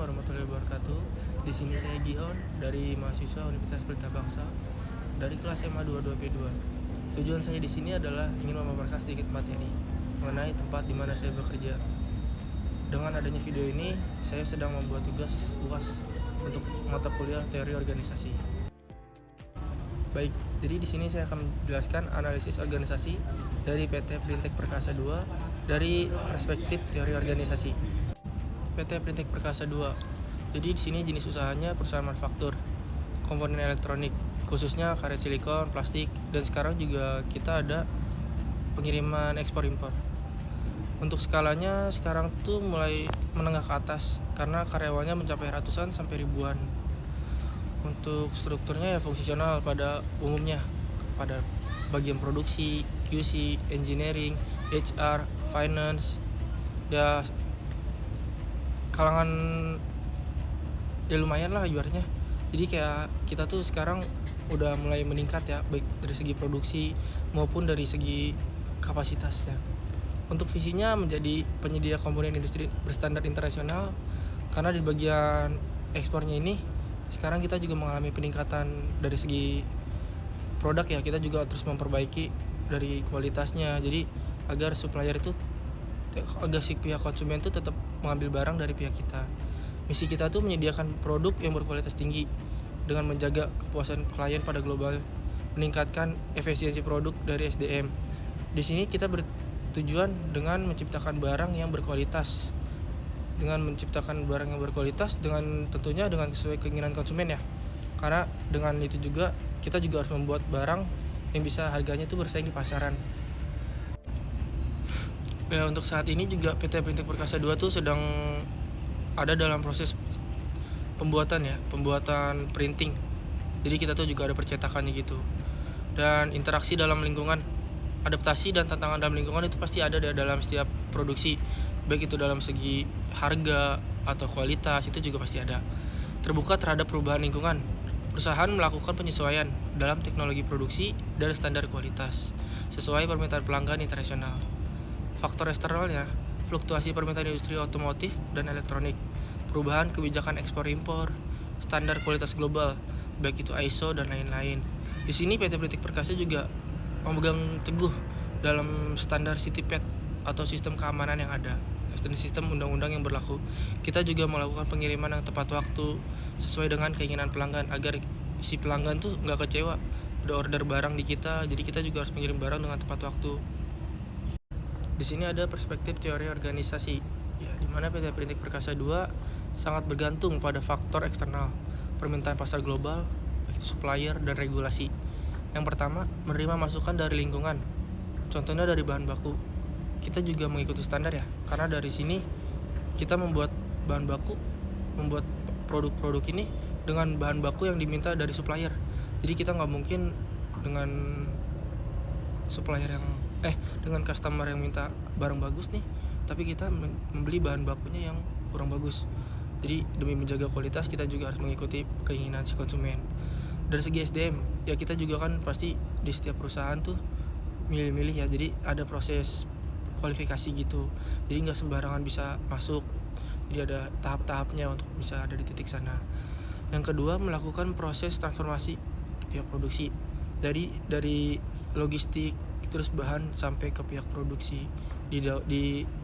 warahmatullahi wabarakatuh. Di sini saya Gion dari mahasiswa Universitas Pelita Bangsa dari kelas MA 22P2. Tujuan saya di sini adalah ingin memaparkan sedikit materi mengenai tempat di mana saya bekerja. Dengan adanya video ini, saya sedang membuat tugas UAS untuk mata kuliah teori organisasi. Baik, jadi di sini saya akan menjelaskan analisis organisasi dari PT Printek Perkasa 2 dari perspektif teori organisasi. PT Printek Perkasa 2. Jadi di sini jenis usahanya perusahaan manufaktur komponen elektronik, khususnya karet silikon, plastik, dan sekarang juga kita ada pengiriman ekspor impor. Untuk skalanya sekarang tuh mulai menengah ke atas karena karyawannya mencapai ratusan sampai ribuan. Untuk strukturnya ya fungsional pada umumnya pada bagian produksi, QC, engineering, HR, finance, ya kalangan ya lumayan lah ibaratnya. Jadi kayak kita tuh sekarang udah mulai meningkat ya, baik dari segi produksi maupun dari segi kapasitasnya. Untuk visinya menjadi penyedia komponen industri berstandar internasional, karena di bagian ekspornya ini sekarang kita juga mengalami peningkatan dari segi produk ya, kita juga terus memperbaiki dari kualitasnya. Jadi agar supplier itu agar si pihak konsumen itu tetap mengambil barang dari pihak kita. Misi kita tuh menyediakan produk yang berkualitas tinggi dengan menjaga kepuasan klien pada global, meningkatkan efisiensi produk dari SDM. Di sini kita bertujuan dengan menciptakan barang yang berkualitas. Dengan menciptakan barang yang berkualitas dengan tentunya dengan sesuai keinginan konsumen ya. Karena dengan itu juga kita juga harus membuat barang yang bisa harganya tuh bersaing di pasaran. Ya, untuk saat ini juga PT Printek Perkasa 2 tuh sedang ada dalam proses pembuatan printing. Jadi kita tuh juga ada percetakannya gitu. Dan interaksi dalam lingkungan, adaptasi dan tantangan dalam lingkungan itu pasti ada dalam setiap produksi. Baik itu dalam segi harga atau kualitas, itu juga pasti ada. Terbuka terhadap perubahan lingkungan. Perusahaan melakukan penyesuaian dalam teknologi produksi dan standar kualitas sesuai permintaan pelanggan internasional. Faktor eksternalnya, fluktuasi permintaan industri otomotif dan elektronik, perubahan kebijakan ekspor impor, standar kualitas global, baik itu ISO dan lain-lain. Di sini PT Printek Perkasa juga memegang teguh dalam standar CITIPET atau sistem keamanan yang ada dan sistem undang-undang yang berlaku. Kita juga melakukan pengiriman yang tepat waktu sesuai dengan keinginan pelanggan agar si pelanggan tuh nggak kecewa udah order barang di kita. Jadi kita juga harus mengirim barang dengan tepat waktu. Di sini ada perspektif teori organisasi, ya, di mana PT Printek Perkasa 2 sangat bergantung pada faktor eksternal, permintaan pasar global, baik itu supplier dan regulasi. Yang pertama, menerima masukan dari lingkungan. Contohnya dari bahan baku. Kita juga mengikuti standar ya, karena dari sini kita membuat bahan baku, membuat produk-produk ini dengan bahan baku yang diminta dari supplier. Jadi kita nggak mungkin dengan supplier yang dengan customer yang minta barang bagus nih, tapi kita membeli bahan bakunya yang kurang bagus. Jadi demi menjaga kualitas kita juga harus mengikuti keinginan si konsumen. Dari segi SDM ya, kita juga kan pasti di setiap perusahaan tuh milih-milih ya, jadi ada proses kualifikasi gitu. Jadi nggak sembarangan bisa masuk, jadi ada tahap-tahapnya untuk bisa ada di titik sana. Yang kedua, melakukan proses transformasi pihak produksi dari logistik terus bahan sampai ke pihak produksi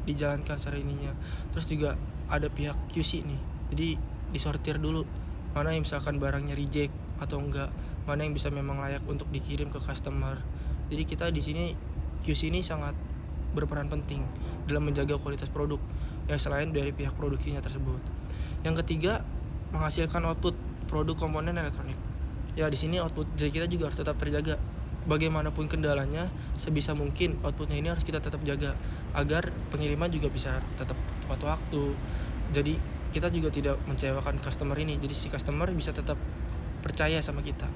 dijalankan secara ininya. Terus juga ada pihak QC nih, jadi disortir dulu mana yang misalkan barangnya reject atau enggak, mana yang bisa memang layak untuk dikirim ke customer. Jadi kita di sini QC ini sangat berperan penting dalam menjaga kualitas produk yang selain dari pihak produksinya tersebut. Yang ketiga, menghasilkan output produk komponen elektronik. Ya, di sini output jadi kita juga harus tetap terjaga. Bagaimanapun kendalanya, sebisa mungkin outputnya ini harus kita tetap jaga agar pengiriman juga bisa tetap tepat waktu. Jadi kita juga tidak mengecewakan customer ini. Jadi si customer bisa tetap percaya sama kita.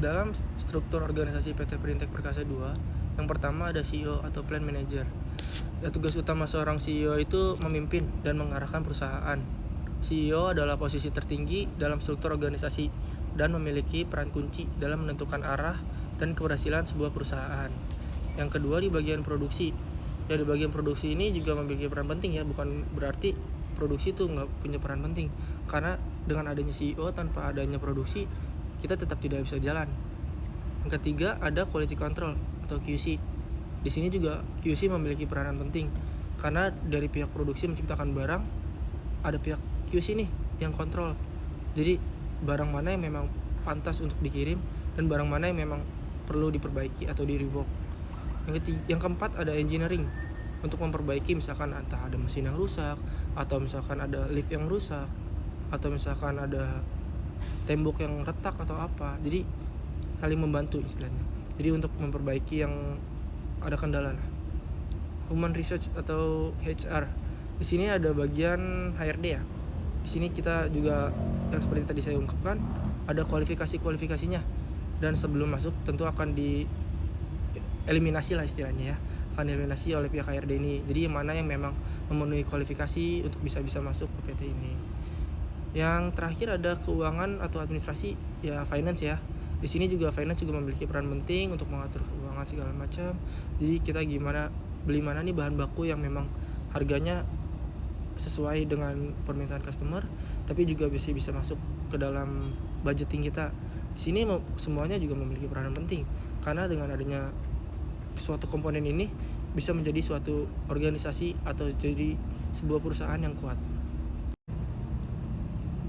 Dalam struktur organisasi PT Printek Perkasa 2, yang pertama ada CEO atau Plan Manager. Ya, tugas utama seorang CEO itu memimpin dan mengarahkan perusahaan. CEO adalah posisi tertinggi dalam struktur organisasi dan memiliki peran kunci dalam menentukan arah dan keberhasilan sebuah perusahaan. Yang kedua, di bagian produksi. Ya, di bagian produksi ini juga memiliki peran penting ya, bukan berarti produksi tuh nggak punya peran penting, karena dengan adanya CEO tanpa adanya produksi kita tetap tidak bisa jalan. Yang ketiga ada quality control atau QC. Di sini juga QC memiliki peranan penting, karena dari pihak produksi menciptakan barang, ada pihak QC nih yang kontrol. Jadi barang mana yang memang pantas untuk dikirim dan barang mana yang memang perlu diperbaiki atau di rework. Yang keempat ada engineering, untuk memperbaiki misalkan entah ada mesin yang rusak, atau misalkan ada lift yang rusak, atau misalkan ada tembok yang retak atau apa. Jadi saling membantu istilahnya. Jadi untuk memperbaiki yang ada kendala lah. Human research atau HR. Di sini ada bagian HRD ya. Di sini kita juga yang seperti tadi saya ungkapkan, ada kualifikasinya, dan sebelum masuk tentu akan dieliminasi lah istilahnya ya, akan dieliminasi oleh pihak HRD ini. Jadi mana yang memang memenuhi kualifikasi untuk bisa masuk ke PT ini. Yang terakhir ada keuangan atau administrasi, ya finance ya. Di sini juga finance juga memiliki peran penting untuk mengatur keuangan segala macam. Jadi kita gimana beli mana nih bahan baku yang memang harganya sesuai dengan permintaan customer, tapi juga bisa masuk ke dalam budgeting kita. Di sini semuanya juga memiliki peranan penting, karena dengan adanya suatu komponen ini bisa menjadi suatu organisasi atau jadi sebuah perusahaan yang kuat.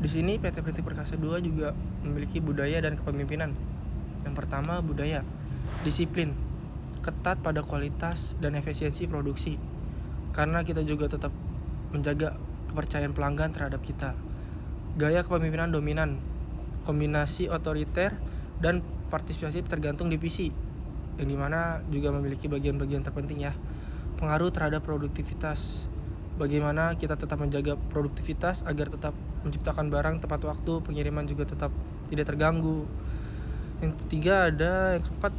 Di sini PT Printing Perkasa 2 juga memiliki budaya dan kepemimpinan. Yang pertama, budaya, disiplin, ketat pada kualitas dan efisiensi produksi, karena kita juga tetap menjaga kepercayaan pelanggan terhadap kita. Gaya kepemimpinan dominan, kombinasi otoriter dan partisipasi tergantung divisi, yang dimana juga memiliki bagian-bagian terpenting ya. Pengaruh terhadap produktivitas, bagaimana kita tetap menjaga produktivitas agar tetap menciptakan barang tepat waktu, pengiriman juga tetap tidak terganggu. Yang ketiga ada yang keempat,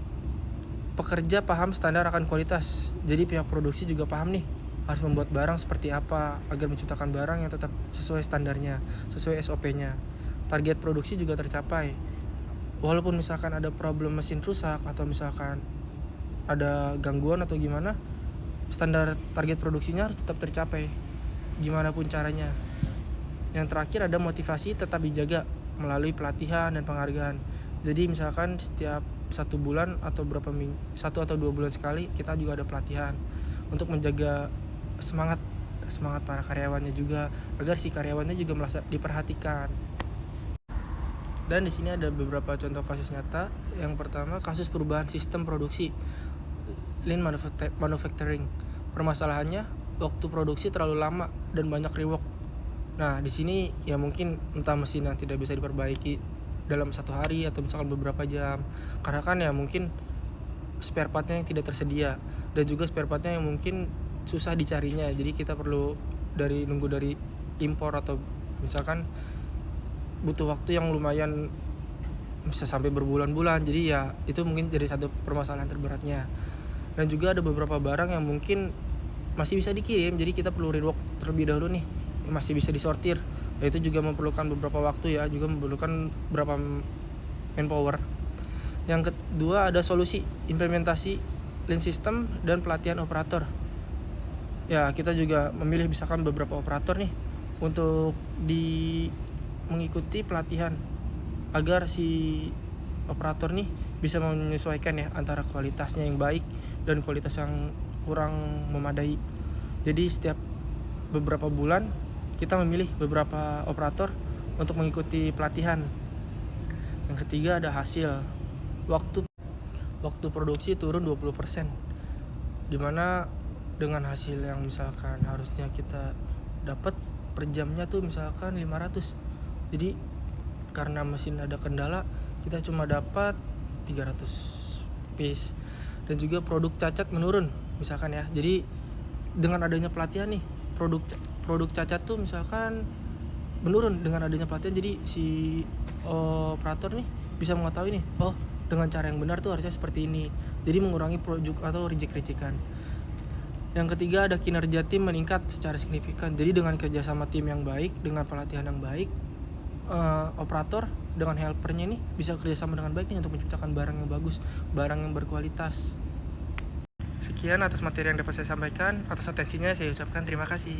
pekerja paham standar akan kualitas. Jadi pihak produksi juga paham nih harus membuat barang seperti apa agar menciptakan barang yang tetap sesuai standarnya, sesuai SOP-nya. Target produksi juga tercapai. Walaupun misalkan ada problem mesin rusak atau misalkan ada gangguan atau gimana, standar target produksinya harus tetap tercapai gimana pun caranya. Yang terakhir ada motivasi tetap dijaga melalui pelatihan dan penghargaan. Jadi misalkan setiap 1 bulan atau 1 atau 2 bulan sekali kita juga ada pelatihan untuk menjaga semangat para karyawannya juga, agar si karyawannya juga merasa diperhatikan. Dan di sini ada beberapa contoh kasus nyata. Yang pertama, kasus perubahan sistem produksi lean manufacturing. Permasalahannya waktu produksi terlalu lama dan banyak rework. Nah, di sini ya mungkin entah mesin yang tidak bisa diperbaiki dalam 1 hari atau misalkan beberapa jam, karena kan ya mungkin spare partnya yang tidak tersedia, dan juga spare partnya yang mungkin susah dicarinya. Jadi kita perlu nunggu dari impor, atau misalkan butuh waktu yang lumayan bisa sampai berbulan-bulan. Jadi ya itu mungkin jadi satu permasalahan terberatnya. Dan juga ada beberapa barang yang mungkin masih bisa dikirim, jadi kita perlu rework terlebih dahulu nih, masih bisa disortir. Ya, itu juga memerlukan beberapa waktu ya, juga memerlukan beberapa manpower. Yang kedua ada solusi implementasi lean system dan pelatihan operator. Ya, kita juga memilih misalkan beberapa operator nih untuk mengikuti pelatihan, agar si operator nih bisa menyesuaikan ya antara kualitasnya yang baik dan kualitas yang kurang memadai. Jadi setiap beberapa bulan kita memilih beberapa operator untuk mengikuti pelatihan. Yang ketiga ada hasil. Waktu produksi turun 20%. Dimana dengan hasil yang misalkan harusnya kita dapat per jamnya tuh misalkan 500. Jadi karena mesin ada kendala, kita cuma dapat 300 piece. Dan juga produk cacat menurun misalkan ya. Jadi dengan adanya pelatihan nih, produk cacat tuh misalkan menurun dengan adanya pelatihan. Jadi si operator nih bisa mengetahui nih, oh dengan cara yang benar tuh harusnya seperti ini. Jadi mengurangi produk atau reject-rejectan. Yang ketiga ada kinerja tim meningkat secara signifikan. Jadi dengan kerjasama tim yang baik, dengan pelatihan yang baik, operator dengan helpernya nih bisa kerjasama dengan baik nih untuk menciptakan barang yang bagus, barang yang berkualitas. Sekian atas materi yang dapat saya sampaikan. Atas atensinya saya ucapkan terima kasih.